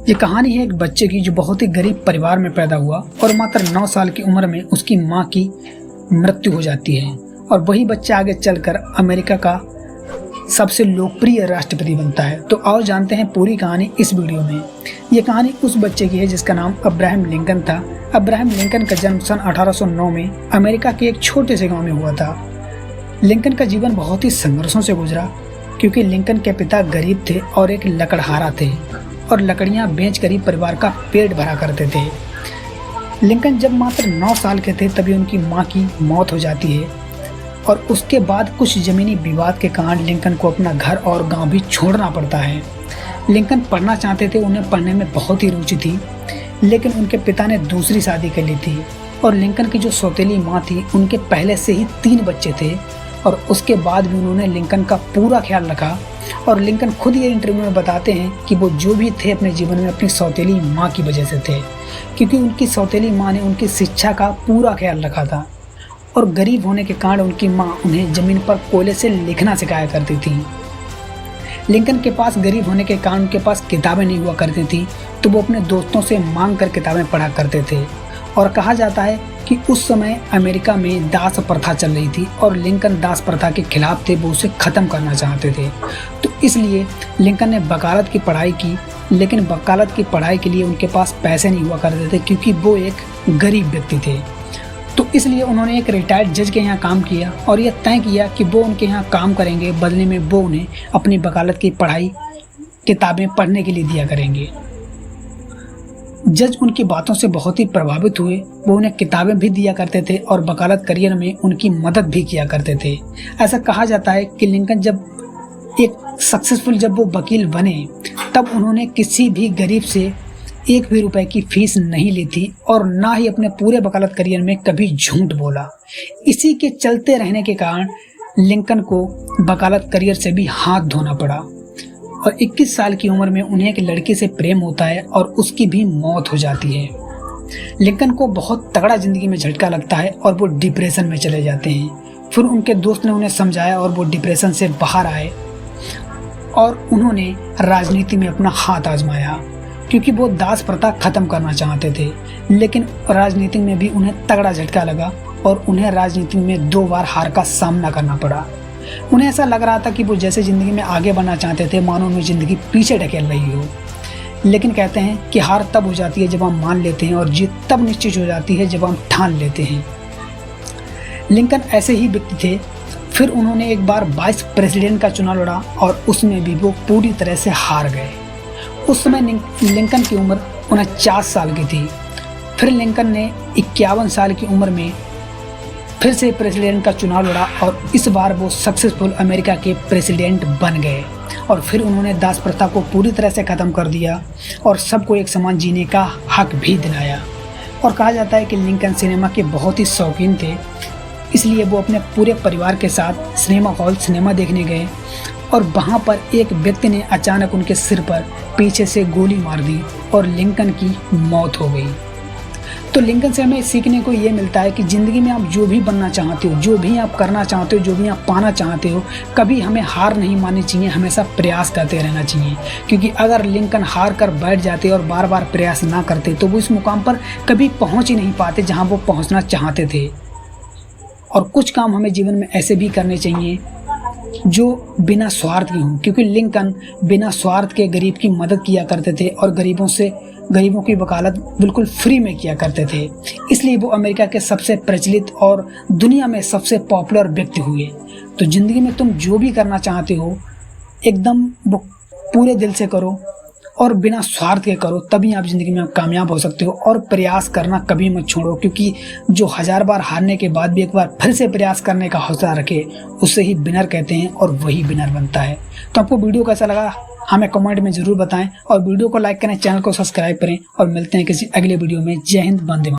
ये कहानी है एक बच्चे की जो बहुत ही गरीब परिवार में पैदा हुआ और मात्र 9 साल की उम्र में उसकी मां की मृत्यु हो जाती है और वही बच्चा आगे चलकर अमेरिका का सबसे लोकप्रिय राष्ट्रपति बनता है। तो आओ जानते हैं पूरी कहानी इस वीडियो में। ये कहानी उस बच्चे की है जिसका नाम अब्राहम लिंकन था। अब्राहम लिंकन का जन्म सन 1809 में अमेरिका के एक छोटे से गांव में हुआ था। लिंकन का जीवन बहुत ही संघर्षों से गुजरा क्योंकि लिंकन के पिता गरीब थे और एक लकड़हारा थे और लकड़ियां बेचकर ही परिवार का पेट भरा करते थे। लिंकन जब मात्र 9 साल के थे तभी उनकी मां की मौत हो जाती है और उसके बाद कुछ ज़मीनी विवाद के कारण लिंकन को अपना घर और गांव भी छोड़ना पड़ता है। लिंकन पढ़ना चाहते थे, उन्हें पढ़ने में बहुत ही रुचि थी, लेकिन उनके पिता ने दूसरी शादी कर ली थी और लिंकन की जो सौतेली माँ थी उनके पहले से ही 3 बच्चे थे और उसके बाद भी उन्होंने लिंकन का पूरा ख्याल रखा। और लिंकन खुद ये इंटरव्यू में बताते हैं कि वो जो भी थे अपने जीवन में अपनी सौतेली माँ की वजह से थे, क्योंकि उनकी सौतेली माँ ने उनकी शिक्षा का पूरा ख्याल रखा था और गरीब होने के कारण उनकी माँ उन्हें ज़मीन पर कोयले से लिखना सिखाया करती थी। लिंकन के पास गरीब होने के कारण उनके पास किताबें नहीं हुआ करती थी, तो वो अपने दोस्तों से मांग कर किताबें पढ़ा करते थे। और कहा जाता है कि उस समय अमेरिका में दास प्रथा चल रही थी और लिंकन दास प्रथा के खिलाफ थे, वो उसे ख़त्म करना चाहते थे। तो इसलिए लिंकन ने वकालत की पढ़ाई की, लेकिन वकालत की पढ़ाई के लिए उनके पास पैसे नहीं हुआ करते थे क्योंकि वो एक गरीब व्यक्ति थे। तो इसलिए उन्होंने एक रिटायर्ड जज के यहाँ काम किया और यह तय किया कि वो उनके यहाँ काम करेंगे, बदले में वो उन्हें अपनी वकालत की पढ़ाई किताबें पढ़ने के लिए दिया करेंगे। जज उनकी बातों से बहुत ही प्रभावित हुए, वो उन्हें किताबें भी दिया करते थे और वकालत करियर में उनकी मदद भी किया करते थे। ऐसा कहा जाता है कि लिंकन जब वो वकील बने तब उन्होंने किसी भी गरीब से 1 भी रुपए की फीस नहीं ली थी और ना ही अपने पूरे वकालत करियर में कभी झूठ बोला। इसी के चलते रहने के कारण लिंकन को वकालत करियर से भी हाथ धोना पड़ा और 21 साल की उम्र में उन्हें एक लड़की से प्रेम होता है और उसकी भी मौत हो जाती है। लिंकन को बहुत तगड़ा जिंदगी में झटका लगता है और वो डिप्रेशन में चले जाते हैं। फिर उनके दोस्त ने उन्हें समझाया और वो डिप्रेशन से बाहर आए और उन्होंने राजनीति में अपना हाथ आजमाया क्योंकि वो दास प्रथा खत्म करना चाहते थे। लेकिन राजनीति में भी उन्हें तगड़ा झटका लगा और उन्हें राजनीति में 2 बार हार का सामना करना पड़ा। उन्हें ऐसा लग रहा था कि वो जैसे ज़िंदगी में आगे बढ़ना चाहते थे, मानो उन्हें ज़िंदगी पीछे ढकेल रही हो। लेकिन कहते हैं कि हार तब हो जाती है जब हम मान लेते हैं और जीत तब निश्चित हो जाती है जब हम ठान लेते हैं। लिंकन ऐसे ही व्यक्ति थे। फिर उन्होंने एक बार वाइस प्रेसिडेंट का चुनाव लड़ा और उसमें भी वो पूरी तरह से हार गए। उस समय लिंकन की उम्र 49 साल की थी। फिर लिंकन ने 51 साल की उम्र में फिर से प्रेसिडेंट का चुनाव लड़ा और इस बार वो सक्सेसफुल अमेरिका के प्रेसिडेंट बन गए और फिर उन्होंने दास प्रथा को पूरी तरह से ख़त्म कर दिया और सबको एक समान जीने का हक भी दिलाया। और कहा जाता है कि लिंकन सिनेमा के बहुत ही शौकीन थे, इसलिए वो अपने पूरे परिवार के साथ सिनेमा देखने गए और वहाँ पर एक व्यक्ति ने अचानक उनके सिर पर पीछे से गोली मार दी और लिंकन की मौत हो गई। तो लिंकन से हमें सीखने को ये मिलता है कि ज़िंदगी में आप जो भी बनना चाहते हो, जो भी आप करना चाहते हो, जो भी आप पाना चाहते हो, कभी हमें हार नहीं माननी चाहिए, हमेशा प्रयास करते रहना चाहिए। क्योंकि अगर लिंकन हार कर बैठ जाते और बार बार प्रयास ना करते तो वो इस मुकाम पर कभी पहुंच ही नहीं पाते जहां वो पहुंचना चाहते थे। और कुछ काम हमें जीवन में ऐसे भी करने चाहिए जो बिना स्वार्थ के हों, क्योंकि लिंकन बिना स्वार्थ के गरीब की मदद किया करते थे और गरीबों की वकालत बिल्कुल फ्री में किया करते थे। इसलिए वो अमेरिका के सबसे प्रचलित और दुनिया में सबसे पॉपुलर व्यक्ति हुए। तो ज़िंदगी में तुम जो भी करना चाहते हो एकदम वो पूरे दिल से करो और बिना स्वार्थ के करो, तभी आप ज़िंदगी में कामयाब हो सकते हो। और प्रयास करना कभी मत छोड़ो, क्योंकि जो 1000 बार हारने के बाद भी एक बार फिर से प्रयास करने का हौसला रखे उसे ही विनर कहते हैं और वही विनर बनता है। तो आपको वीडियो कैसा लगा हमें कमेंट में ज़रूर बताएं और वीडियो को लाइक करें, चैनल को सब्सक्राइब करें और मिलते हैं किसी अगले वीडियो में। जय हिंद, वंदे मातरम।